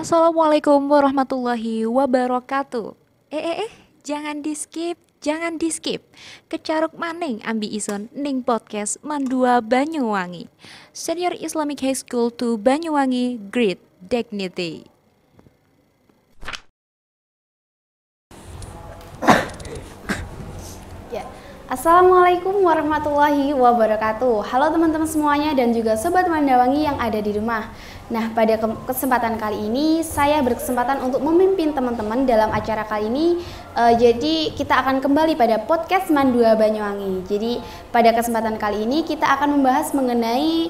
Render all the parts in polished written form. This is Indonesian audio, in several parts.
Assalamualaikum warahmatullahi wabarakatuh. Jangan di skip, jangan di skip. Kecaruk maning ambi ison ning podcast Mandua Banyuwangi. Senior Islamic High School to Banyuwangi, Great Dignity. Ya. Assalamualaikum warahmatullahi wabarakatuh. Halo teman-teman semuanya dan juga sobat Mandawangi yang ada di rumah. Nah, pada kesempatan kali ini saya berkesempatan untuk memimpin teman-teman dalam acara kali ini. Jadi kita akan kembali pada podcast Mandua Banyuwangi. Jadi pada kesempatan kali ini kita akan membahas mengenai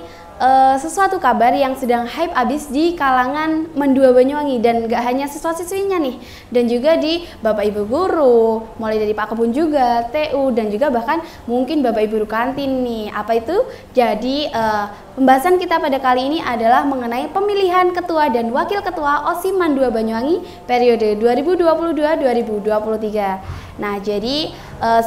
sesuatu kabar yang sedang hype abis di kalangan Mandua Banyuwangi, dan gak hanya siswa-siswinya nih, dan juga di Bapak Ibu guru, mulai dari Pak Kebun juga, TU, dan juga bahkan mungkin Bapak Ibu kantin nih. Apa itu? Jadi pembahasan kita pada kali ini adalah mengenai pemilihan ketua dan wakil ketua OSIM Mandua Banyuwangi periode 2022-2023. Nah, jadi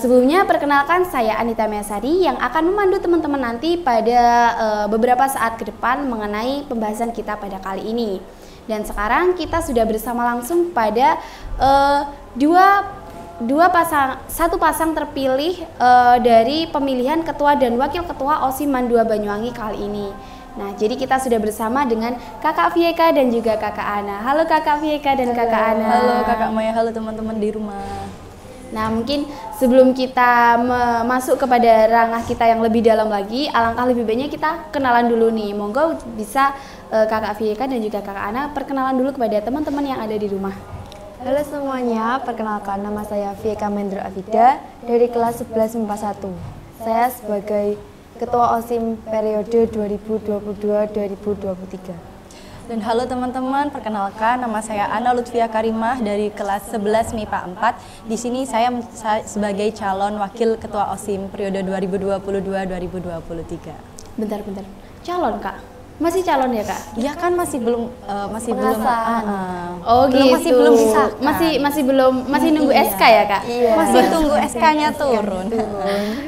sebelumnya perkenalkan saya Anita Mesari yang akan memandu teman-teman nanti pada beberapa saat ke depan mengenai pembahasan kita pada kali ini. Dan sekarang kita sudah bersama langsung pada satu pasang terpilih dari pemilihan ketua dan wakil ketua OSIM Mandua Banyuwangi kali ini. Nah, jadi kita sudah bersama dengan Kakak Vieka dan juga Kakak Ana. Halo Kakak Vieka dan Kakak Ana. Halo Kakak Maya, halo teman-teman di rumah. Nah, mungkin sebelum kita masuk kepada ranah kita yang lebih dalam lagi, alangkah lebih baiknya kita kenalan dulu nih. Monggo bisa Kakak Vieka dan juga Kakak Ana perkenalan dulu kepada teman-teman yang ada di rumah. Halo semuanya, perkenalkan nama saya Vieka Mendro Afida dari kelas 11 MIPA 1. Saya sebagai Ketua OSIM periode 2022-2023. Dan halo teman-teman, perkenalkan nama saya Ana Lutfia Karimah dari kelas 11 MIPA 4. Di sini saya sebagai calon wakil ketua OSIM periode 2022-2023. Bentar. Calon, Kak? Masih calon ya, Kak? Iya kan masih belum Oh belum, gitu. masih belum disahkan. Masih nunggu Iya. SK ya, Kak? Iya. Masih tunggu SK-nya turun.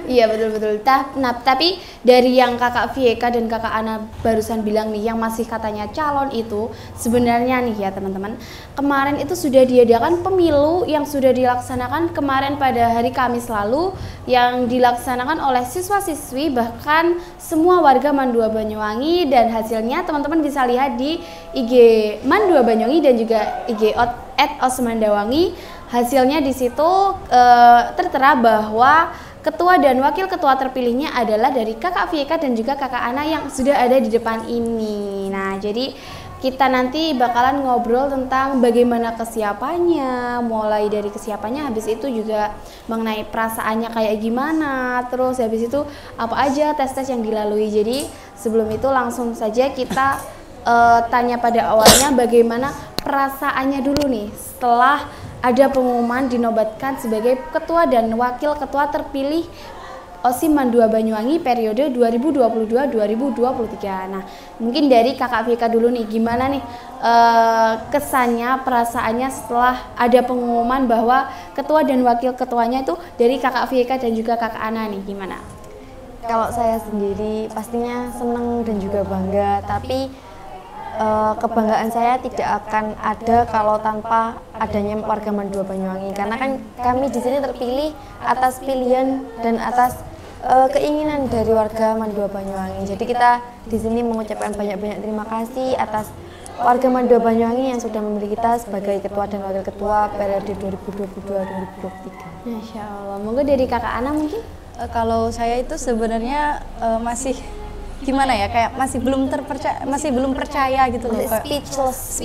Iya, betul. Nah, tapi dari yang Kakak Vieka dan Kakak Ana barusan bilang nih, yang masih katanya calon itu, sebenarnya nih ya teman-teman, kemarin itu sudah diadakan pemilu yang sudah dilaksanakan kemarin pada hari Kamis lalu, yang dilaksanakan oleh siswa-siswi bahkan semua warga Mandua Banyuwangi, dan hasilnya teman-teman bisa lihat di IG Mandua Banyuwangi dan juga IG @osmandawangi. Hasilnya di situ tertera bahwa ketua dan wakil ketua terpilihnya adalah dari Kakak Vieka dan juga Kakak Ana yang sudah ada di depan ini. Nah, jadi kita nanti bakalan ngobrol tentang bagaimana kesiapannya, mulai dari kesiapannya, habis itu juga mengenai perasaannya kayak gimana, terus habis itu apa aja tes-tes yang dilalui. Jadi sebelum itu langsung saja kita tanya pada awalnya bagaimana perasaannya dulu nih setelah ada pengumuman dinobatkan sebagai ketua dan wakil ketua terpilih OSIM Mandua Banyuwangi periode 2022-2023. Nah, mungkin dari Kakak Vieka dulu nih, gimana nih kesannya, perasaannya setelah ada pengumuman bahwa ketua dan wakil ketuanya itu dari Kakak Vieka dan juga Kakak Ana nih, gimana? Kalau saya sendiri pastinya senang dan juga bangga, tapi kebanggaan saya tidak akan ada kalau tanpa adanya warga Mandua Banyuwangi, karena kan kami di sini terpilih atas pilihan dan atas keinginan dari warga Mandua Banyuwangi. Jadi kita di sini mengucapkan banyak-banyak terima kasih atas warga Mandua Banyuwangi yang sudah memilih kita sebagai ketua dan wakil ketua periode 2022-2023. Masya Allah. Monggo dari Kakak Ana mungkin? Kalau saya itu sebenarnya masih gimana ya, kayak masih belum percaya gitu loh, speechless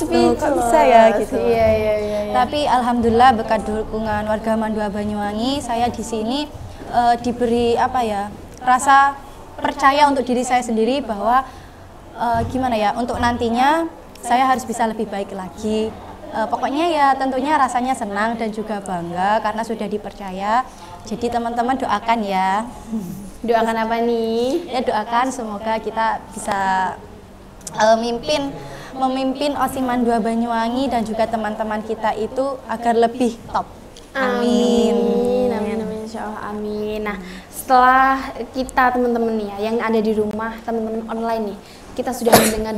kok bisa ya gitu. Iya. Tapi alhamdulillah berkat dukungan warga Mandua Banyuwangi, saya di sini diberi rasa percaya untuk diri saya sendiri bahwa gimana ya, untuk nantinya saya harus bisa lebih baik lagi. Pokoknya ya tentunya rasanya senang dan juga bangga karena sudah dipercaya. Jadi teman-teman doakan ya. Doakan apa nih? Ya doakan semoga kita bisa memimpin OSIM Mandua Banyuwangi dan juga teman-teman kita itu agar lebih top. Amin. Insya Allah, amin. Nah, setelah kita teman-teman nih ya, yang ada di rumah, teman-teman online nih, kita sudah mendengar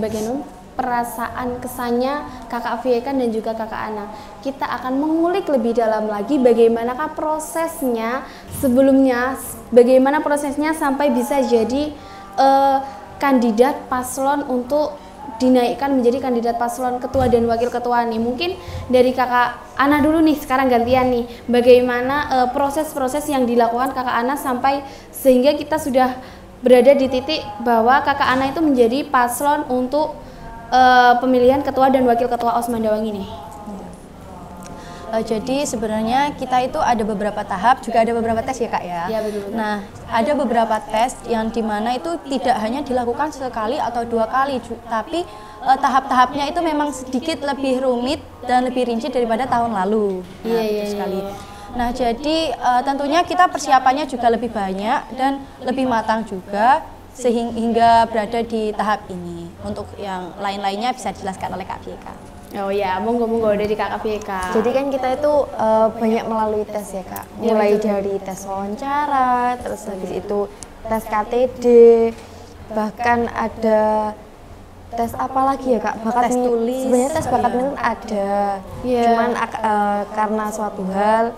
perasaan kesannya kakak Vieka dan juga kakak Ana. Kita akan mengulik lebih dalam lagi bagaimanakah prosesnya sebelumnya, bagaimana prosesnya sampai bisa jadi kandidat paslon untuk dinaikkan menjadi kandidat paslon ketua dan wakil ketua nih. Mungkin dari kakak Ana dulu nih, sekarang gantian nih. Bagaimana proses-proses yang dilakukan kakak Ana sampai sehingga kita sudah berada di titik bahwa kakak Ana itu menjadi paslon untuk pemilihan ketua dan wakil ketua OSMA Mandawangi nih. Jadi sebenarnya kita itu ada beberapa tahap, juga ada beberapa tes ya Kak ya. Iya, betul. Nah, ada beberapa tes yang dimana itu tidak hanya dilakukan sekali atau 2 kali, tapi tahap-tahapnya itu memang sedikit lebih rumit dan lebih rinci daripada tahun lalu. Nah, Iya. sekali. Nah, jadi tentunya kita persiapannya juga lebih banyak dan lebih matang juga sehingga berada di tahap ini. Untuk yang lain-lainnya bisa dijelaskan oleh Kak Vieka. Oh ya, monggo dari kakak Vieka. Jadi kan kita itu banyak melalui tes ya Kak, mulai dari tes wawancara, terus habis itu tes KTD, bahkan ada tes apa lagi ya Kak? Tes tulis. Sebenarnya tes bakat minat ada, cuman karena suatu hal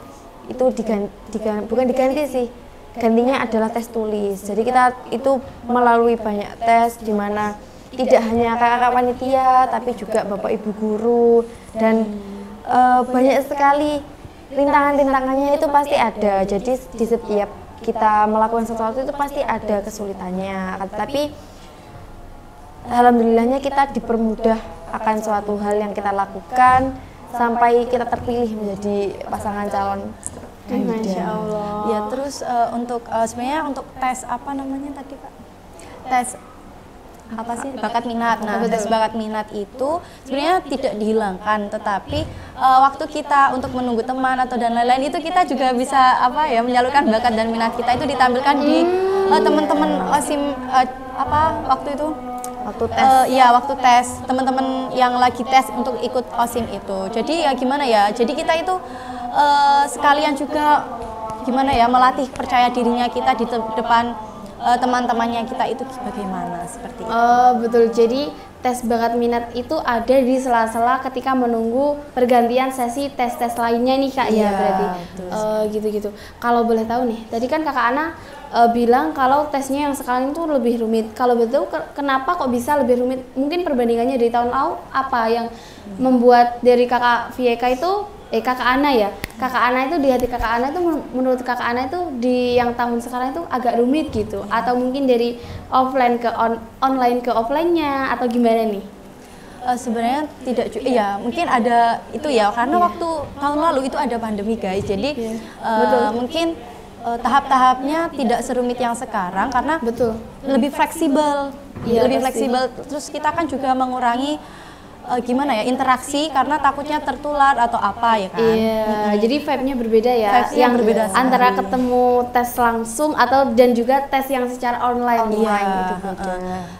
itu bukan diganti sih, gantinya adalah tes tulis. Jadi kita itu melalui banyak tes di mana tidak hanya kakak-kakak panitia, tapi juga bapak ibu guru dan banyak sekali rintangan-rintangannya itu pasti ada. Jadi di setiap kita melakukan sesuatu itu pasti ada kesulitannya. Tapi alhamdulillahnya kita dipermudah akan suatu hal yang kita lakukan sampai kita terpilih menjadi pasangan calon. Masya Allah. Ya, terus untuk sebenarnya untuk tes apa namanya tadi Pak? Tes apa sih bakat minat. Nah, tes bakat minat itu sebenarnya tidak dihilangkan, tetapi waktu kita untuk menunggu teman atau dan lain-lain itu kita juga bisa menyalurkan bakat dan minat kita itu ditampilkan di teman-teman OSIM waktu itu waktu tes. Waktu tes teman-teman yang lagi tes untuk ikut OSIM itu. Jadi ya gimana ya? Jadi kita itu sekalian juga gimana ya melatih percaya dirinya kita di depan teman-temannya kita itu bagaimana seperti itu. Betul. Jadi tes bakat minat itu ada di sela-sela ketika menunggu pergantian sesi tes-tes lainnya nih Kak ya berarti. Gitu-gitu. Kalau boleh tahu nih, tadi kan Kakak Ana bilang kalau tesnya yang sekarang itu lebih rumit. Kalau betul kenapa kok bisa lebih rumit? Mungkin perbandingannya dari tahun lalu apa yang membuat dari Kakak Vieka itu Kakak Ana ya. Kakak Ana itu di hati Kakak Ana itu menurut Kakak Ana itu di yang tahun sekarang itu agak rumit gitu atau mungkin dari offline ke online ke offline-nya atau gimana nih? Sebenarnya tidak juga ya, mungkin ada itu ya karena waktu tahun lalu itu ada pandemi guys. Jadi mungkin tahap-tahapnya tidak serumit yang sekarang karena lebih fleksibel. Lebih fleksibel. Terus kita kan juga mengurangi interaksi karena takutnya tertular atau apa ya kan. Jadi vibe-nya berbeda ya. Yang berbeda antara ketemu tes langsung dan juga tes yang secara online.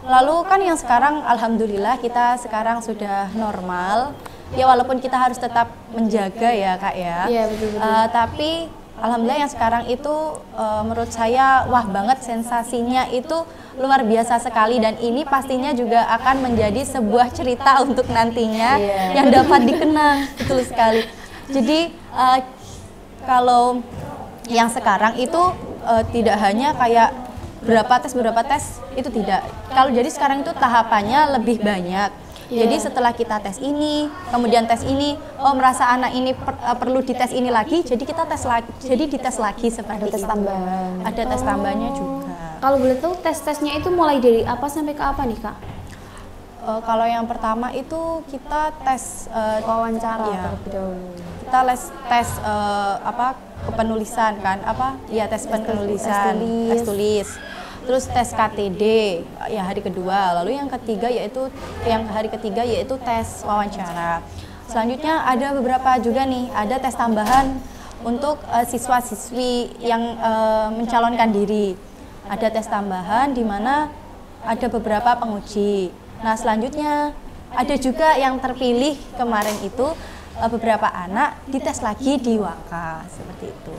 Lalu kan yang sekarang alhamdulillah kita sekarang sudah normal. Ya walaupun kita harus tetap menjaga ya Kak ya. Iya betul. Tapi alhamdulillah yang sekarang itu menurut saya wah banget, sensasinya itu luar biasa sekali dan ini pastinya juga akan menjadi sebuah cerita untuk nantinya yang dapat dikenang. Betul sekali. Jadi kalau yang sekarang itu tidak hanya kayak berapa tes itu tidak. Kalau jadi sekarang itu tahapannya lebih banyak. Jadi setelah kita tes ini, kemudian tes ini, merasa anak ini perlu dites ini lagi, jadi kita tes lagi, jadi dites lagi seperti tes tambahan. Ada tes tambahannya juga. Kalau boleh tahu tes-tesnya itu mulai dari apa sampai ke apa nih Kak? Kalau yang pertama itu kita tes wawancara terlebih dahulu. Kita tes kepenulisan kan, tes penulisan, tes tulis. Terus tes KTD ya hari kedua, lalu yang ketiga yaitu tes wawancara. Selanjutnya ada beberapa juga nih, ada tes tambahan untuk siswa-siswi yang mencalonkan diri. Ada tes tambahan di mana ada beberapa penguji. Nah, selanjutnya ada juga yang terpilih kemarin itu beberapa anak dites lagi di Waka seperti itu.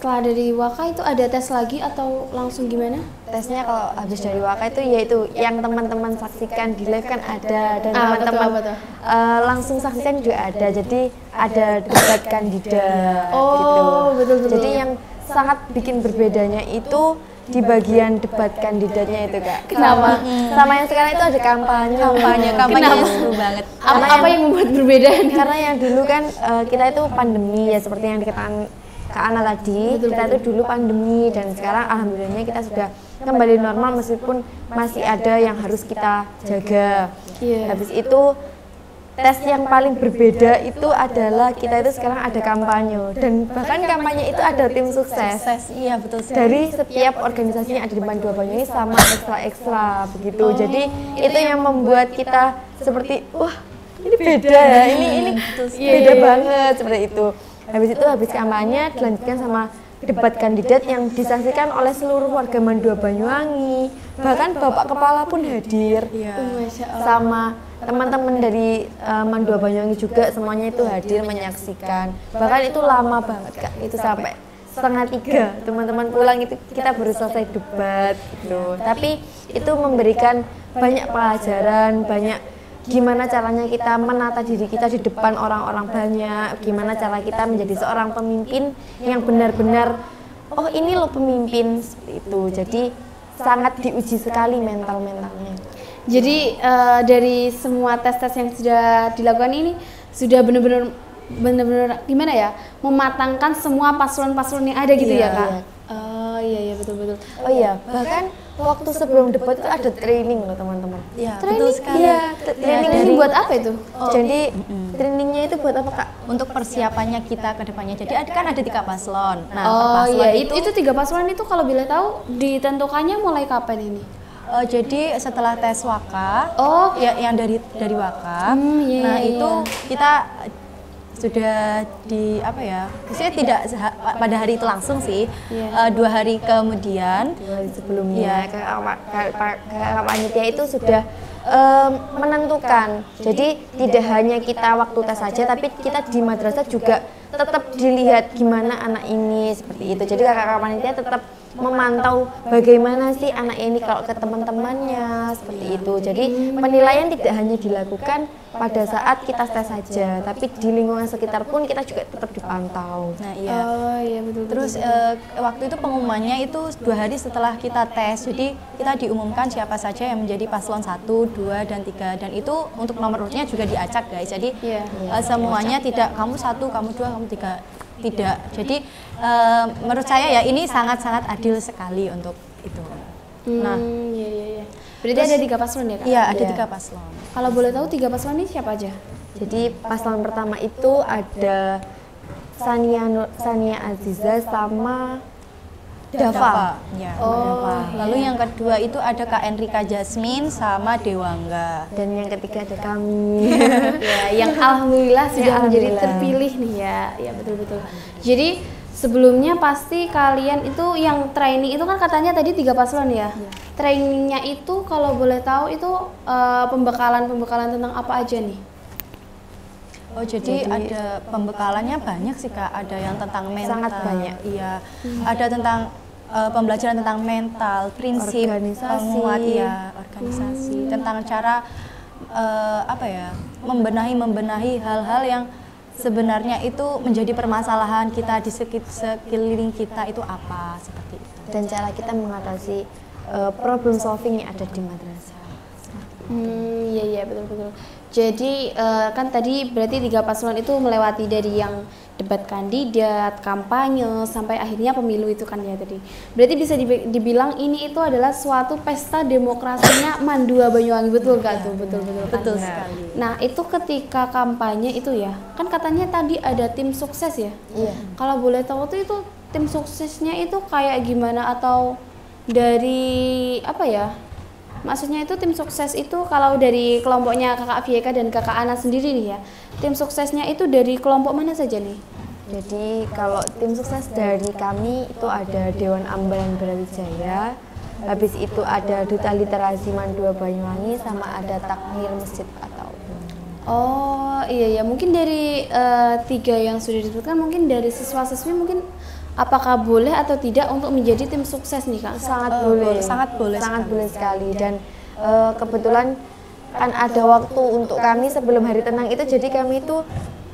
setelah dari Waka itu ada tes lagi atau langsung gimana? Tesnya kalau habis dari Waka itu yaitu yang teman-teman saksikan di live kan ada, dan teman-teman betul. langsung saksikan juga ada. Jadi ada debat kandidat Oh, gitu. betul. Jadi yang sangat bikin berbedanya itu di bagian debat kandidatnya itu Kak. Kenapa? Sama yang sekarang itu ada kampanye. Kampanye seru banget. Apa yang membuat berbeda nih? Karena yang dulu kan kita itu pandemi ya, seperti yang dikatakan Kak Ana tadi, kita itu dulu pandemi, dan sekarang alhamdulillahnya kita sudah kembali normal meskipun masih ada yang harus kita jaga. Iya. Habis itu tes yang paling berbeda itu adalah kita itu sekarang ada kampanye, dan bahkan kampanye itu ada tim sukses Iya betul sekali. dari setiap organisasi yang ada di Mandua Banyuwangi sama ekstra begitu. Jadi itu yang membuat kita seperti wah ini beda ya, ini beda banget seperti itu. Habis itu habis kampanye dilanjutkan sama debat kandidat yang disaksikan oleh seluruh warga Mandua Banyuwangi, bahkan Bapak Kepala pun hadir. Sama teman-teman dari Mandua Banyuwangi juga, semuanya itu hadir menyaksikan. Bahkan itu lama banget Kak, itu sampai 2:30 teman-teman pulang itu kita baru selesai debat gitu. Tapi itu memberikan banyak pelajaran, banyak gimana caranya kita menata diri kita di depan orang-orang banyak, gimana cara kita menjadi seorang pemimpin yang benar-benar oh ini loh pemimpin, seperti itu. Jadi sangat diuji sekali mentalnya. Jadi dari semua tes-tes yang sudah dilakukan ini sudah benar-benar gimana ya, mematangkan semua paslon-paslon yang ada gitu ya Kak? Iya. Oh iya betul. Oh iya, bahkan waktu sebelum debat itu ada training loh teman-teman. Iya, Training? betul sekali. Iya, Training ini buat apa itu? Jadi trainingnya itu buat apa Kak? Untuk persiapannya kita ke depannya. Jadi kan ada 3 paslon. Nah, per Oh paslon iya, itu 3 paslon itu kalau bila tahu ditentukannya mulai kapan ini? jadi setelah tes Waka, Oh. ya yang dari Waka. Iya, Nah, iya, itu kita sudah di apa ya? Maksudnya tidak pada hari itu langsung sih. Iya. 2 hari kemudian. Sebelumnya kakak panitia itu sudah menentukan. Jadi tidak hanya kita waktu tes saja, tapi kita di madrasah juga tetap dilihat gimana anak ini, seperti itu. Jadi kakak panitia tetap memantau bagaimana sih anak ini kalau ke teman-temannya, seperti itu. Jadi penilaian tidak hanya dilakukan pada saat kita tes saja, tapi di lingkungan sekitar pun kita juga tetap dipantau. Nah, iya. Oh iya betul. Terus waktu itu pengumumannya itu 2 hari setelah kita tes. Jadi kita diumumkan siapa saja yang menjadi paslon 1, 2, dan 3. Dan itu untuk nomor urutnya juga diacak guys. Jadi Iya. semuanya tidak kamu 1, kamu 2, kamu 3. Tidak. Jadi menurut saya ya ini sangat-sangat adil sekali untuk itu. Nah, Iya. Berarti ada 3 paslon ya Kak? iya ada Iya. 3 paslon. Kalau boleh tahu 3 paslon ini siapa aja? Jadi paslon pertama itu ada Sania Aziza sama Dava. Ya. Oh, Lalu yang kedua itu ada Kak Enrika Jasmine sama Dewangga. Dan yang ketiga ada kami. Ya, yang alhamdulillah sudah Ya, menjadi alhamdulillah. terpilih nih ya. Ya betul. Jadi sebelumnya pasti kalian itu yang training itu kan katanya tadi 3 paslon ya. Trainingnya itu kalau boleh tahu itu pembekalan tentang apa aja nih? Oh jadi ada pembekalannya banyak sih Kak, ada yang tentang mental, Sangat banyak. Iya, ada tentang pembelajaran tentang mental, prinsip, Organisasi. penguat, ya organisasi, tentang cara apa ya, membenahi hal-hal yang sebenarnya itu menjadi permasalahan kita di sekeliling kita itu apa, seperti itu. Dan cara kita mengatasi problem solving yang ada di madrasah. Iya betul. Jadi kan tadi berarti 3 paslon itu melewati dari yang debat kandidat, kampanye, sampai akhirnya pemilu itu kan ya tadi. Berarti bisa dibilang ini itu adalah suatu pesta demokrasinya Mandua Banyuwangi, betul gak tuh? Betul kan? Betul sekali. Nah itu ketika kampanye itu ya, kan katanya tadi ada tim sukses ya? Iya. Kalau boleh tahu tuh itu tim suksesnya itu kayak gimana atau dari apa ya? Maksudnya itu tim sukses itu kalau dari kelompoknya Kakak Fieka dan Kakak Ana sendiri nih ya, tim suksesnya itu dari kelompok mana saja nih? Jadi kalau tim sukses dari kami itu ada Dewan Ambalan Brawijaya, habis itu ada Duta Literasi Mandua Banyuwangi, sama ada Takmir Masjid atau. Oh iya mungkin dari 3 yang sudah disebutkan, mungkin dari siswa-siswi mungkin apakah boleh atau tidak untuk menjadi tim sukses nih Kak? Sangat boleh, sangat boleh sangat sekali. boleh sekali. Dan kebetulan kan ada waktu untuk kami sebelum hari tenang itu, jadi kami itu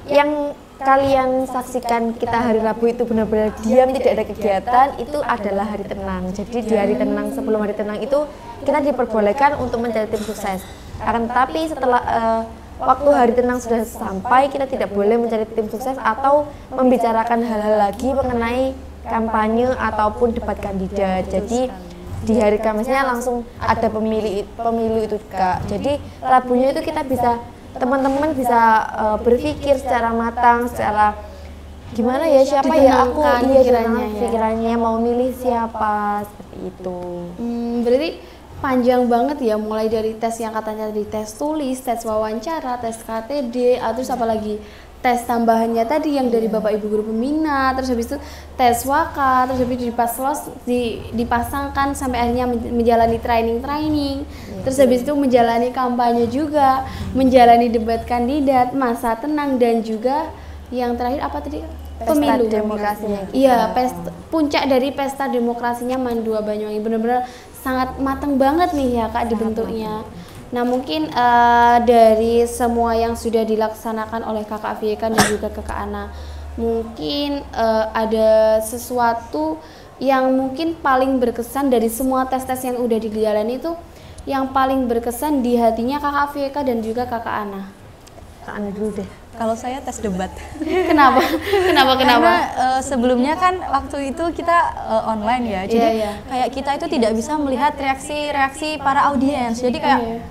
yang kalian saksikan kita hari Rabu itu benar-benar diam, tidak ada kegiatan, itu adalah hari tenang. Jadi di hari tenang, sebelum hari tenang itu kita diperbolehkan untuk mencari tim sukses. Akan tetapi setelah waktu hari tenang sudah sampai, kita tidak boleh mencari tim sukses atau membicarakan hal-hal lagi mengenai kampanye ataupun debat kandidat. Jadi di hari Kamisnya langsung ada pemilu itu Kak. Jadi Rabunya itu kita bisa, teman-teman bisa berpikir secara matang, secara gimana ya, siapa ya aku, pikirannya mau milih siapa, seperti itu. Berarti panjang banget ya, mulai dari tes yang katanya tadi tes tulis, tes wawancara, tes KTD, terus apalagi tes tambahannya tadi yang dari Bapak Ibu guru pembina, terus habis itu tes waka, terus habis itu dipasangkan sampai akhirnya menjalani training, terus habis itu menjalani kampanye juga, menjalani debat kandidat, masa tenang, dan juga yang terakhir apa tadi? Pemilu. Pesta demokrasinya. Iya, puncak dari pesta demokrasinya Mandua Banyuwangi, benar-benar sangat matang banget nih ya Kak dibentuknya. Nah mungkin dari semua yang sudah dilaksanakan oleh Kakak Fieka dan juga Kakak Ana, mungkin ada sesuatu yang mungkin paling berkesan dari semua tes-tes yang udah dijalani itu, yang paling berkesan di hatinya Kakak Fieka dan juga Kakak Ana. Kak Ana dulu deh. Kalau saya tes debat. Kenapa? Kenapa? Sebelumnya kan waktu itu kita online ya, jadi kayak kita itu tidak bisa melihat reaksi para audiens. Jadi kayak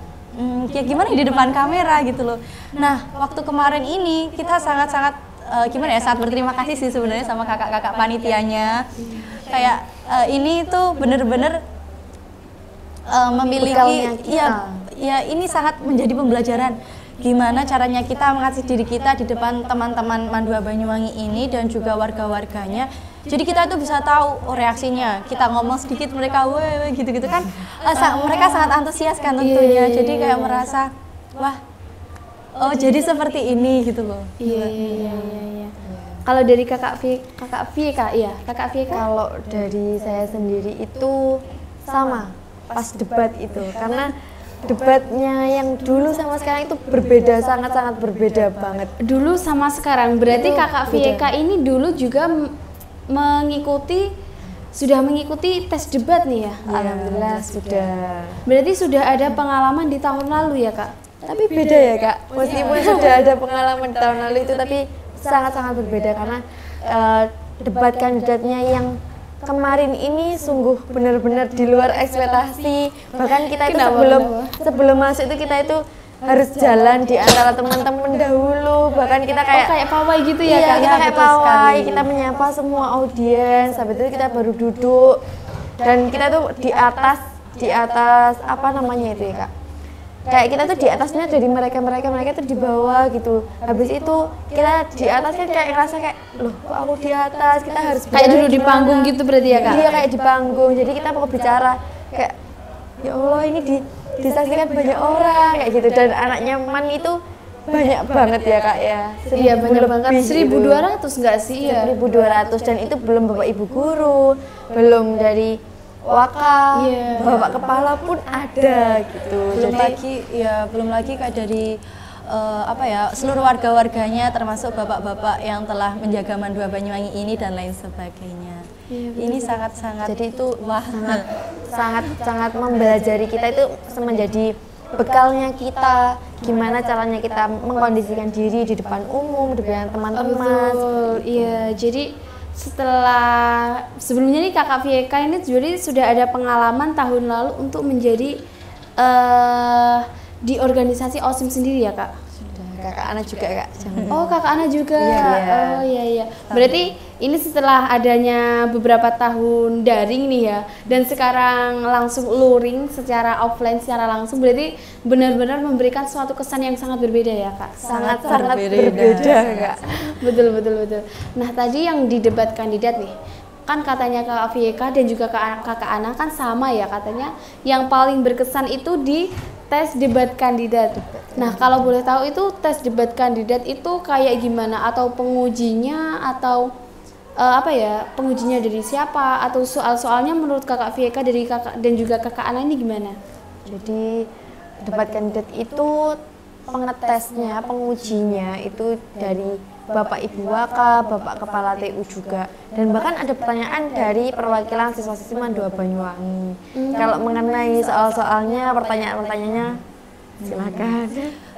ya gimana di depan kamera gitu loh. Nah waktu kemarin ini kita sangat-sangat gimana ya, sangat berterima kasih sih sebenarnya sama kakak-kakak panitianya. Kayak ini tuh bener-bener memiliki, ya ini sangat menjadi pembelajaran gimana caranya kita mengasih diri kita di depan teman-teman Mandua Banyuwangi ini dan juga warga-warganya. Jadi kita itu bisa tahu reaksinya, kita ngomong sedikit mereka weh gitu-gitu kan, mereka sangat antusias kan tentunya. Jadi kayak merasa wah, oh jadi seperti ini gitu loh. Iya. Kalau dari Kakak Fieka, Kalau dari saya sendiri itu sama pas debat itu, karena debatnya yang dulu sama sekarang itu berbeda, sangat-sangat berbeda banget. Dulu sama sekarang, berarti Itu Kakak Fieka ini dulu juga sudah mengikuti tes debat nih ya? Alhamdulillah sudah. Berarti sudah ada pengalaman di tahun lalu ya Kak? Tapi beda ya Kak, meskipun sudah ada pengalaman di tahun lalu itu, tapi sangat-sangat berbeda karena debat kandidatnya yang kemarin ini sungguh benar-benar di luar ekspektasi. Bahkan kita itu sebelum masuk itu kita itu harus jalan di antara teman-teman dahulu, bahkan kita kayak pawai gitu ya Kak? Kita kayak pawai, kita menyapa semua audiens, habis itu kita baru duduk dan kita tuh di atas apa namanya itu ya Kak, kayak kita tuh di atasnya dari mereka tuh di bawah gitu. Habis itu kita di atas kan kayak ngerasa kayak loh kok aku di atas, kita harus kayak dulu di panggung gitu berarti ya Kak? Iya kayak di panggung, jadi kita mau bicara kayak ya Allah ini disaksikan banyak orang kayak gitu, dan anaknya Man itu banyak banget ya Kak ya. Iya banyak banget, 1.200 enggak sih ya? 1.200, dan itu belum Bapak Ibu guru, belum dari Waka, Bapak Kepala pun ada gitu. Belum lagi kayak dari seluruh warga-warganya, termasuk bapak-bapak yang telah menjaga Mandua Banyuwangi ini dan lain sebagainya. Ini sangat-sangat, jadi itu sangat membelajari kita, itu menjadi bekalnya kita, gimana caranya kita mengkondisikan diri di depan umum, di depan teman-teman. Iya, jadi sebelumnya nih Kakak Fieka ini jadi sudah ada pengalaman tahun lalu untuk menjadi di organisasi OSIM sendiri ya Kak? Kakak Ana juga Kak. Oh Kakak Ana juga. Iya. Oh iya. Berarti ini setelah adanya beberapa tahun daring nih ya, dan sekarang langsung luring secara offline, secara langsung, berarti benar-benar memberikan suatu kesan yang sangat berbeda ya Kak? Sangat berbeda Kak. Betul. Nah tadi yang di debat kandidat nih, kan katanya Kakak Fieka dan juga Kakak Ana kan sama ya katanya, yang paling berkesan itu di tes debat kandidat. Nah kalau boleh tahu itu tes debat kandidat itu kayak gimana, atau pengujinya, atau apa ya, pengujinya dari siapa atau soal-soalnya menurut kakak Vieka dari kakak dan juga kakak Ana ini gimana? Jadi debat kandidat itu pengetesnya, pengujinya itu dari Bapak Ibu Waka, Bapak Kepala TU juga, dan bahkan ada pertanyaan dari perwakilan siswa-siswi Mandua Banyuwangi. Kalau mengenai soal-soalnya, pertanyaan-pertanyaannya silakan.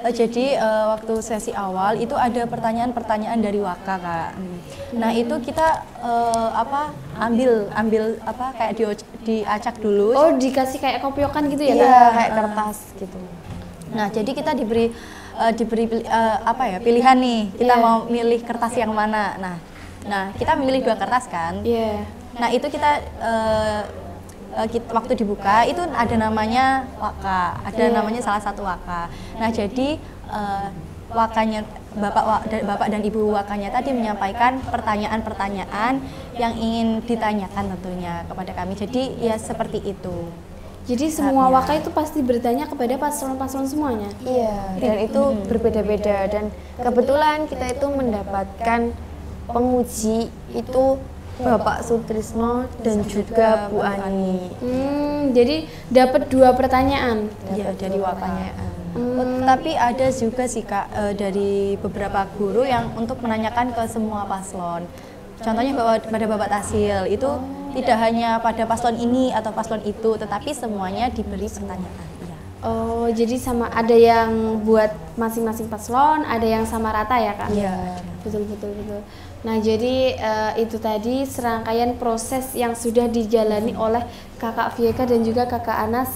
Jadi waktu sesi awal itu ada pertanyaan-pertanyaan dari Waka, Kak. Nah, itu kita ambil kayak diacak dulu. Oh, dikasih kayak kopiokan gitu ya, Iya, Kak? kayak kertas gitu. Nah, jadi kita diberi pilihan nih, kita mau milih kertas yang mana. Nah, kita memilih 2 kertas kan. Iya. Nah, itu kita waktu dibuka itu ada namanya Waka, ada namanya salah satu Waka. Nah, jadi Wakanya Bapak dan Ibu Wakanya tadi menyampaikan pertanyaan-pertanyaan yang ingin ditanyakan tentunya kepada kami. Jadi ya seperti itu. Jadi semua Waka itu pasti bertanya kepada paslon-paslon semuanya. Iya, dan itu berbeda-beda, dan kebetulan kita itu mendapatkan penguji itu Bapak Sutrisno dan juga Bu Ani. Jadi dapat 2 pertanyaan. Iya, dari Wakanya. Tapi ada juga sih, Kak, dari beberapa guru yang untuk menanyakan ke semua paslon. Contohnya pada Bapak Tasil itu tidak hanya pada paslon ini atau paslon itu, tetapi semuanya diberi pertanyaan. Ya. Oh, jadi sama ada yang buat masing-masing paslon, ada yang sama rata ya, Kak? Iya. Betul. Nah, jadi itu tadi serangkaian proses yang sudah dijalani oleh Kakak Vieka dan juga Kakak Ana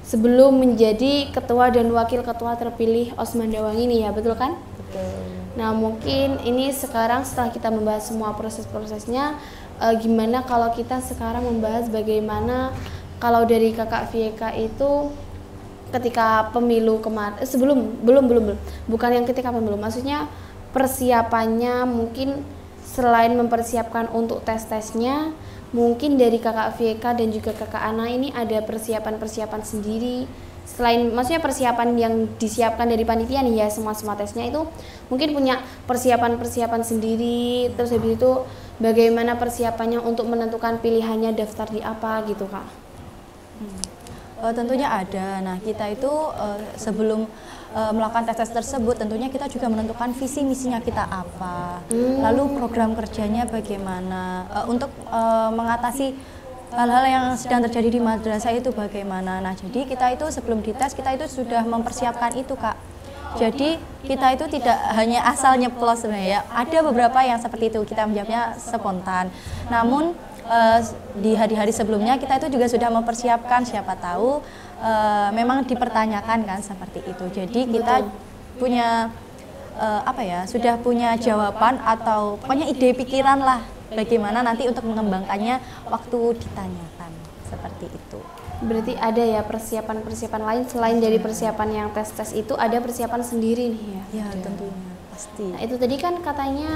sebelum menjadi ketua dan wakil ketua terpilih Osmandawangi ini ya, betul kan? Betul. Nah, mungkin ini sekarang setelah kita membahas semua proses-prosesnya, gimana kalau kita sekarang membahas bagaimana kalau dari Kakak Vieka itu ketika pemilu kemarin, belum, bukan yang ketika pemilu, maksudnya persiapannya mungkin selain mempersiapkan untuk tes-tesnya, mungkin dari Kakak Vieka dan juga Kakak Ana ini ada persiapan-persiapan sendiri. Selain maksudnya persiapan yang disiapkan dari panitia nih ya, semua tesnya itu mungkin punya persiapan-persiapan sendiri. Terus habis itu bagaimana persiapannya untuk menentukan pilihannya daftar di apa gitu, Kak? Tentunya ada. Nah, kita itu sebelum melakukan tes tersebut tentunya kita juga menentukan visi misinya kita apa, lalu program kerjanya bagaimana, untuk mengatasi hal-hal yang sedang terjadi di madrasah itu bagaimana. Nah, jadi kita itu sebelum dites kita itu sudah mempersiapkan itu, Kak. Jadi kita itu tidak hanya asal nyeplos sebenarnya. Ada beberapa yang seperti itu, kita menjawabnya spontan. Namun di hari-hari sebelumnya kita itu juga sudah mempersiapkan, siapa tahu memang dipertanyakan kan seperti itu. Jadi kita punya sudah punya jawaban atau pokoknya ide pikiran lah bagaimana nanti untuk mengembangkannya waktu ditanyakan, seperti itu. Berarti ada ya persiapan-persiapan lain selain dari persiapan yang tes-tes itu, ada persiapan sendiri nih ya? Ya, tentunya pasti. Nah, itu tadi kan katanya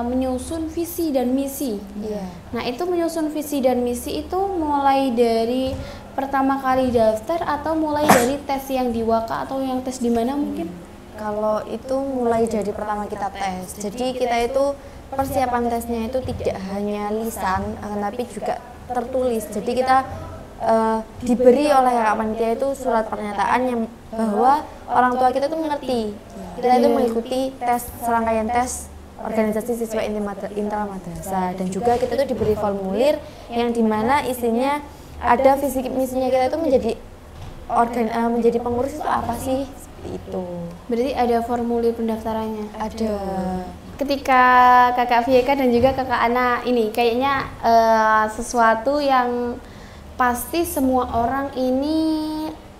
menyusun visi dan misi. Iya. Nah, itu menyusun visi dan misi itu mulai dari pertama kali daftar atau mulai dari tes yang di Waka atau yang tes di mana mungkin? Kalau itu mulai dari pertama kita tes. Jadi kita itu persiapan tesnya itu tidak hanya lisan, tapi juga tertulis. Jadi kita diberi oleh kakak panitia itu surat pernyataan yang bahwa orang tua kita itu mengerti. Kita itu mengikuti tes, serangkaian tes organisasi siswa intra madrasah, dan juga kita itu diberi formulir yang dimana isinya ada visi misinya kita itu menjadi pengurus itu apa sih, seperti itu. Berarti ada formulir pendaftarannya. Ada. Ketika Kakak Vieka dan juga Kakak Ana ini kayaknya sesuatu yang pasti semua orang ini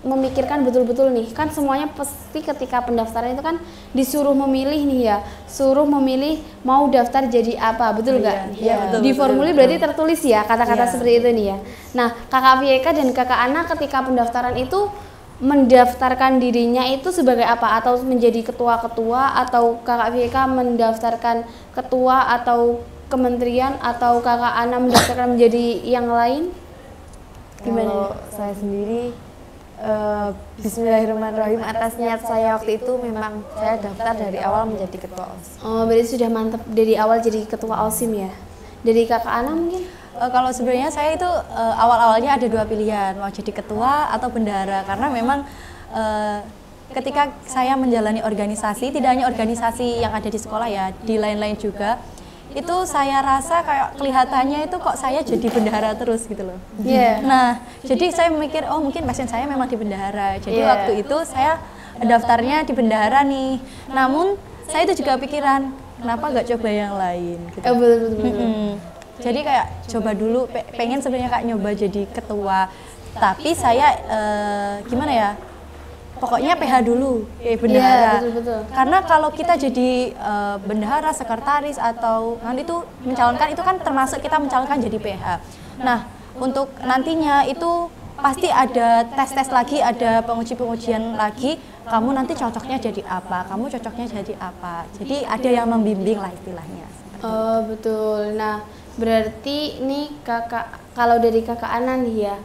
memikirkan betul-betul nih, kan semuanya pasti ketika pendaftaran itu kan disuruh memilih nih ya, suruh memilih mau daftar jadi apa, betul nggak? Iya, betul. Di formulir berarti tertulis ya kata-kata seperti itu nih ya. Nah, Kakak Vieka dan Kakak Ana ketika pendaftaran itu mendaftarkan dirinya itu sebagai apa? Atau menjadi ketua-ketua, atau Kakak Vieka mendaftarkan ketua atau kementerian, atau Kakak Ana mendaftarkan menjadi yang lain? Gimana? Kalau saya sendiri Bismillahirrahmanirrahim, atas niat saya waktu itu memang saya daftar dari awal menjadi ketua OSIS. Oh, berarti sudah mantap dari awal jadi ketua OSIM ya? Dari Kakak Ana mungkin? Kalau sebenarnya saya itu awal-awalnya ada 2 pilihan, mau jadi ketua atau bendahara, karena memang ketika saya menjalani organisasi, tidak hanya organisasi yang ada di sekolah ya, di lain-lain juga, itu saya rasa kayak kelihatannya itu kok saya jadi bendahara terus gitu loh. Iya. Nah, jadi saya mikir, oh mungkin passion saya memang di bendahara. Jadi waktu itu saya daftarnya di bendahara nih. Namun saya itu juga pikiran, kenapa nggak coba yang lain? Gitu. Betul. Jadi kayak coba dulu, pengen sebenarnya kayak nyoba jadi ketua. Tapi saya gimana ya? Pokoknya PH dulu, bendahara. Iya, betul. Karena kalau kita jadi bendahara, sekretaris atau nanti itu mencalonkan, itu kan termasuk kita mencalonkan jadi PH. Nah, untuk nantinya itu pasti ada tes-tes lagi, ada pengujian lagi. Kamu nanti cocoknya jadi apa? Kamu cocoknya jadi apa? Jadi ada yang membimbing lah istilahnya. Oh, betul. Nah, berarti ini kalau dari Kakak Ana nih ya,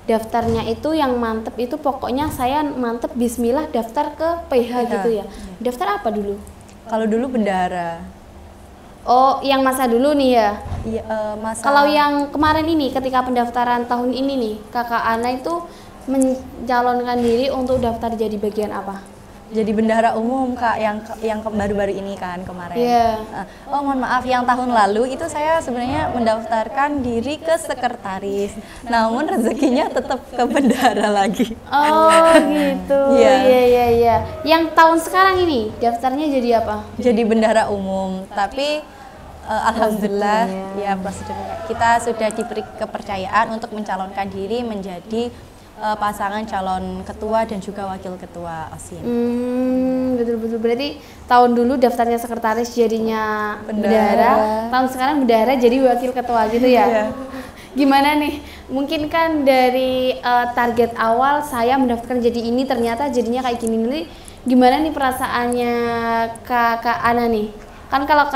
daftarnya itu yang mantep itu pokoknya saya mantep bismillah daftar ke PH gitu ya. Daftar apa dulu? Kalau dulu bendahara. Oh, yang masa dulu nih ya. Iya, masa. Kalau yang kemarin ini ketika pendaftaran tahun ini nih, Kakak Ana itu mencalonkan diri untuk daftar jadi bagian apa? Jadi bendahara umum Kak, yang baru-baru ini kan kemarin. Iya. Oh mohon maaf, yang tahun lalu itu saya sebenarnya mendaftarkan diri ke sekretaris. Namun rezekinya tetap ke bendahara lagi. Oh gitu. Iya. Iya. Yang tahun sekarang ini daftarnya jadi apa? Jadi bendahara umum, tapi alhamdulillah ya prosedurnya kita sudah diberi kepercayaan untuk mencalonkan diri menjadi pasangan calon ketua dan juga wakil ketua OSIM. Betul. Berarti tahun dulu daftarnya sekretaris jadinya bendahara, tahun sekarang bendahara jadi wakil ketua gitu ya. Iya. Gimana nih? Mungkin kan dari target awal saya mendaftarkan jadi ini ternyata jadinya kayak gini. Nanti gimana nih perasaannya Kakak Ana nih? Kan kalau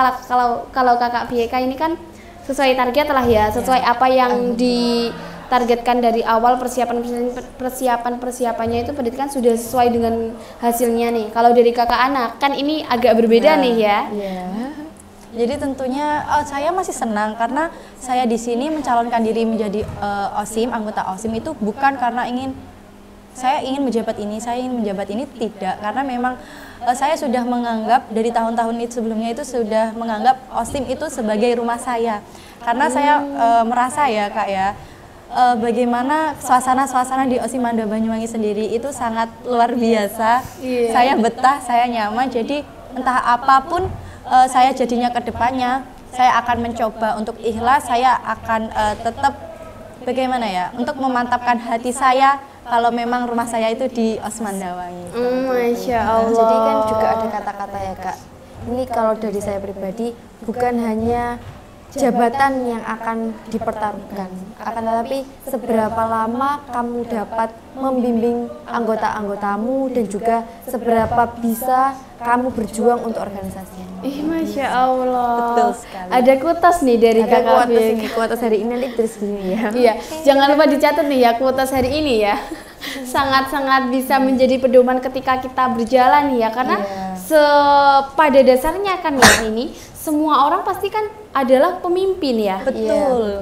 Kakak Fieka ini kan sesuai target lah ya, sesuai apa yang ditargetkan dari awal persiapannya itu berarti kan sudah sesuai dengan hasilnya nih. Kalau dari Kakak Ana kan ini agak berbeda nih ya. Iya. Jadi tentunya saya masih senang karena saya di sini mencalonkan diri menjadi OSIM, anggota OSIM itu bukan karena saya ingin menjabat ini, tidak, karena memang saya sudah menganggap dari tahun-tahun sebelumnya itu sudah menganggap OSIM itu sebagai rumah saya. Karena saya merasa ya Kak ya, bagaimana suasana di OSIM Mandua Banyuwangi sendiri itu sangat luar biasa. Iya. Saya betah, saya nyaman, jadi entah apapun saya jadinya ke depannya, saya akan mencoba untuk ikhlas, saya akan tetap bagaimana ya, untuk memantapkan hati saya kalau memang rumah saya itu di Osmandawangi. Masya Allah. Jadi kan juga ada kata-kata ya Kak. Ini kalau dari saya pribadi bukan hanya jabatan yang akan dipertaruhkan, akan tetapi seberapa lama kamu dapat membimbing anggota-anggotamu dan juga seberapa bisa kamu berjuang untuk organisasinya. Masya Allah. Betul sekali. Ada kuotas nih dari Ada Kakak kuotas Fieka. ini, kuotas hari ini nanti terus gini ya. Iya, jangan lupa dicatat nih ya kuotas hari ini ya. Sangat-sangat bisa menjadi pedoman ketika kita berjalan ya, karena pada dasarnya kan ya ini semua orang pasti kan adalah pemimpin ya. Betul.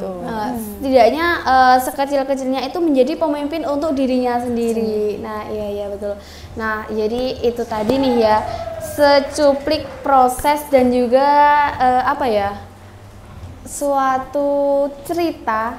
Setidaknya sekecil-kecilnya itu menjadi pemimpin untuk dirinya sendiri. Nah, iya betul. Nah, jadi itu tadi nih ya secuplik proses dan juga suatu cerita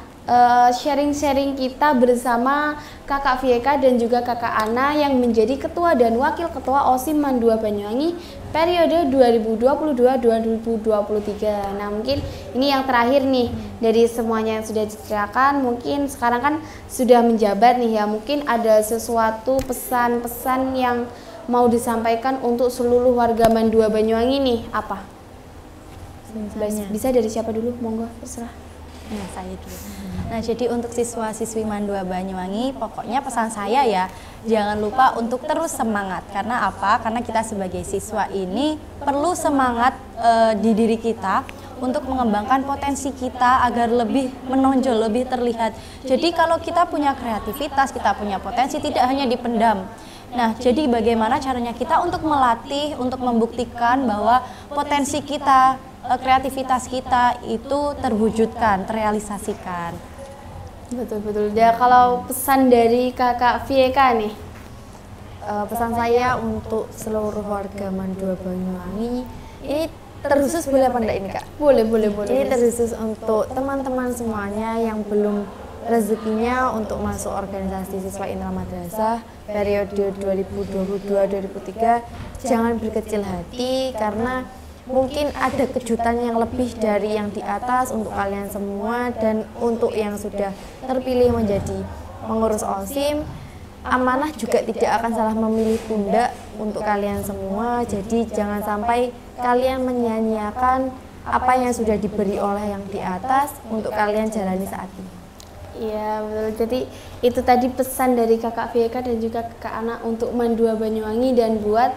sharing-sharing kita bersama Kakak Fieka dan juga Kakak Ana yang menjadi ketua dan wakil ketua OSIM Mandua Banyuwangi periode 2022-2023. Nah, mungkin ini yang terakhir nih dari semuanya yang sudah diceritakan. Mungkin sekarang kan sudah menjabat nih ya, mungkin ada sesuatu pesan-pesan yang mau disampaikan untuk seluruh warga Mandua Banyuwangi nih, apa? Bisa dari siapa dulu? Monggo, terserah. Nah, saya dulu. Nah, jadi untuk siswa-siswi Mandua Banyuwangi, pokoknya pesan saya ya, jangan lupa untuk terus semangat. Karena apa? Karena kita sebagai siswa ini perlu semangat di diri kita untuk mengembangkan potensi kita agar lebih menonjol, lebih terlihat. Jadi kalau kita punya kreativitas, kita punya potensi, tidak hanya dipendam. Nah, jadi bagaimana caranya kita untuk melatih, untuk membuktikan bahwa potensi kita, kreativitas kita itu terwujudkan, terrealisasikan. Betul. Ya, kalau pesan dari Kakak Fieka nih, Pesan saya untuk seluruh warga Mandua Banyuwangi, ini terkhusus boleh apa enggak ini Kak? boleh. Ini terkhusus untuk teman-teman semuanya yang belum rezekinya untuk masuk organisasi siswa Intra Madrasah periode 2022-2023, jangan berkecil hati karena mungkin ada kejutan yang lebih dari yang di atas untuk kalian semua. Dan untuk yang sudah terpilih menjadi pengurus OSIM, amanah juga tidak akan salah memilih pundak untuk kalian semua. Jadi jangan sampai kalian menyia-nyiakan apa yang sudah diberi oleh yang di atas untuk kalian jalani saat ini. Iya betul. Jadi itu tadi pesan dari Kakak Fieka dan juga Kakak Ana untuk Mandua Banyuwangi dan buat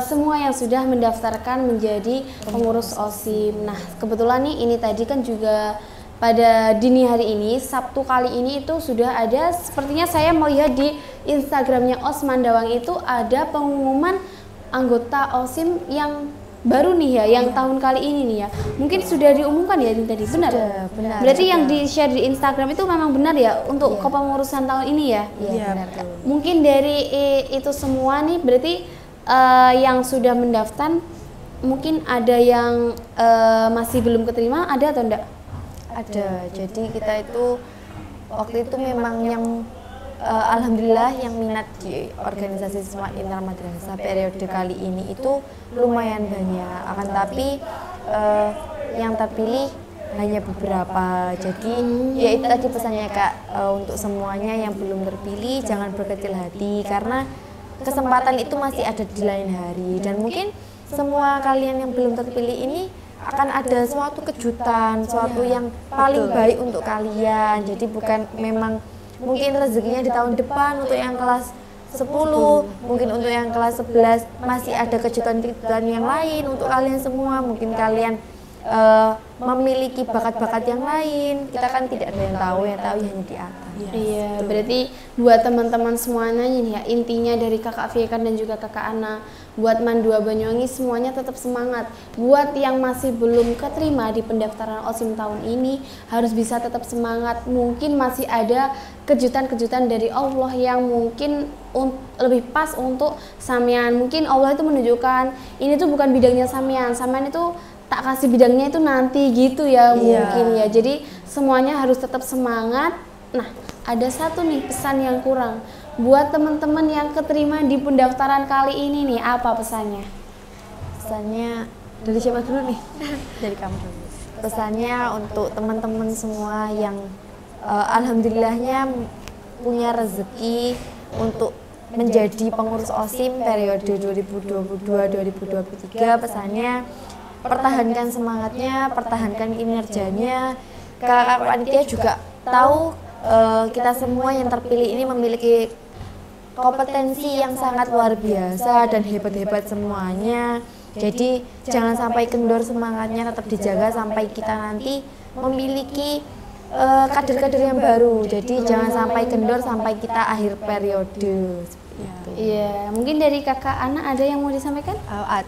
semua yang sudah mendaftarkan menjadi pengurus OSIM. Nah kebetulan nih ini tadi kan juga pada dini hari ini, Sabtu kali ini itu sudah ada, sepertinya saya melihat di Instagramnya Osman Dawang itu ada pengumuman anggota OSIM yang baru nih ya, yang tahun kali ini nih ya. Mungkin sudah diumumkan ya ini tadi, benar? Benar. Berarti yang di-share di Instagram itu memang benar ya untuk kepengurusan tahun ini ya? Iya benar. Mungkin dari itu semua nih berarti yang sudah mendaftar mungkin ada yang masih belum keterima, ada atau enggak? Ada. Jadi kita itu waktu itu memang yang alhamdulillah yang minat di organisasi siswa Intra Madrasah periode kali ini itu lumayan banyak. Akan tapi yang terpilih hanya beberapa. Jadi ya itu tadi pesannya Kak, untuk semuanya yang belum terpilih jangan berkecil hati karena kesempatan itu masih ada di lain hari. Dan mungkin semua kalian yang belum terpilih ini akan ada suatu kejutan, suatu yang paling baik untuk kalian. Jadi bukan memang mungkin rezekinya di tahun depan untuk yang kelas 10, mungkin untuk yang kelas 11 masih ada kejutan-kejutan yang lain untuk kalian semua. Mungkin kalian memiliki bakat-bakat yang lain, kita kan tidak ada yang tahu hanya di atas. Iya, berarti buat teman-teman semuanya nih ya, intinya dari Kakak Fieka dan juga Kakak Ana, buat Mandua Banyuwangi semuanya tetap semangat. Buat yang masih belum keterima di pendaftaran OSIM tahun ini, harus bisa tetap semangat. Mungkin masih ada kejutan-kejutan dari Allah yang mungkin lebih pas untuk sampean. Mungkin Allah itu menunjukkan ini tuh bukan bidangnya sampean itu tak kasih bidangnya itu nanti gitu ya mungkin ya. Jadi semuanya harus tetap semangat. Nah, ada satu nih pesan yang kurang buat teman-teman yang keterima di pendaftaran kali ini nih, apa pesannya? Pesannya dari siapa dulu nih? Dari kamu dulu. Pesannya untuk teman-teman semua yang alhamdulillahnya punya rezeki untuk menjadi pengurus OSIM periode 2022-2023, pesannya pertahankan semangatnya, pertahankan kinerjanya. Kakak panitia juga tahu kita semua yang terpilih ini memiliki kompetensi yang sangat luar biasa dan hebat-hebat semuanya. Jadi jangan sampai kendor semangatnya, tetap dijaga sampai kita nanti memiliki kader-kader yang baru. Jadi jangan sampai kendor sampai kita akhir periode. Iya, mungkin dari Kakak Ana ada yang mau disampaikan?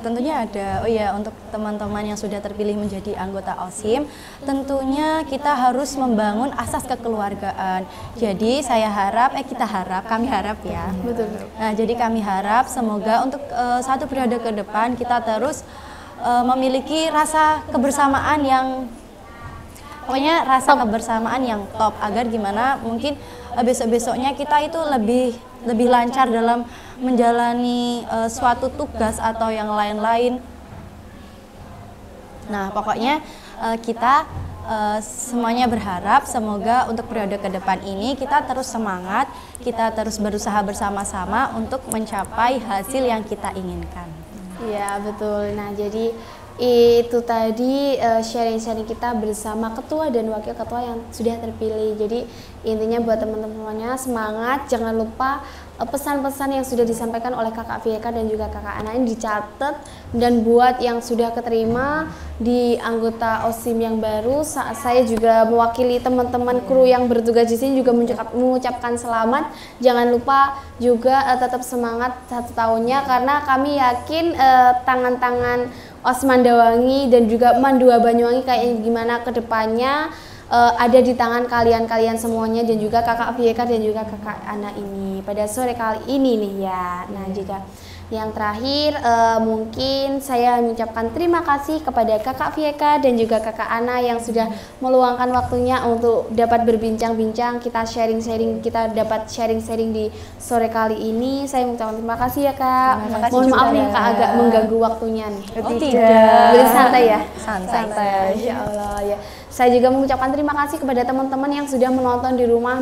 Tentunya ada. Oh ya, untuk teman-teman yang sudah terpilih menjadi anggota OSIM, tentunya kita harus membangun asas kekeluargaan. Jadi kami harap ya. Betul. Nah, jadi kami harap semoga untuk satu periode ke depan kita terus memiliki rasa kebersamaan yang top, agar gimana mungkin besok-besoknya kita itu lebih lancar dalam menjalani suatu tugas atau yang lain-lain. Nah, pokoknya kita semuanya berharap semoga untuk periode ke depan ini kita terus semangat, kita terus berusaha bersama-sama untuk mencapai hasil yang kita inginkan. Iya, betul. Nah, jadi itu tadi sharing-sharing kita bersama ketua dan wakil ketua yang sudah terpilih. Jadi intinya buat teman-teman semuanya semangat, jangan lupa pesan-pesan yang sudah disampaikan oleh Kakak Fieka dan juga Kakak Ana ini dicatat, dan buat yang sudah keterima di anggota OSIM yang baru, saya juga mewakili teman-teman kru yang bertugas di sini juga mengucapkan selamat. Jangan lupa juga tetap semangat 1 tahunnya, karena kami yakin tangan-tangan Osmandawangi dan juga Mandua Banyuwangi kayak gimana ke depannya ada di tangan kalian semuanya, dan juga Kakak Fieka dan juga Kakak Ana ini pada sore kali ini nih ya. Nah, juga yang terakhir mungkin saya mengucapkan terima kasih kepada Kakak Fieka dan juga Kakak Ana yang sudah meluangkan waktunya untuk dapat berbincang-bincang, kita dapat sharing-sharing di sore kali ini. Saya mengucapkan terima kasih ya Kak. Mohon maaf nih Kak agak mengganggu waktunya nih. Tidak. Boleh santai ya? Santai. Ya Allah ya. Saya juga mengucapkan terima kasih kepada teman-teman yang sudah menonton di rumah,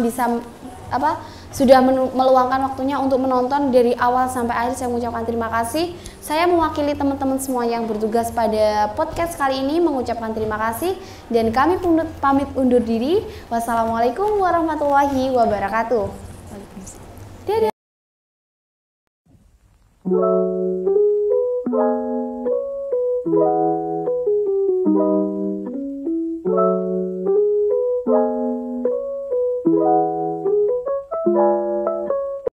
sudah meluangkan waktunya untuk menonton dari awal sampai akhir. Saya mengucapkan terima kasih. Saya mewakili teman-teman semua yang bertugas pada podcast kali ini mengucapkan terima kasih, dan kami pamit undur diri. Wassalamualaikum warahmatullahi wabarakatuh. Dadah.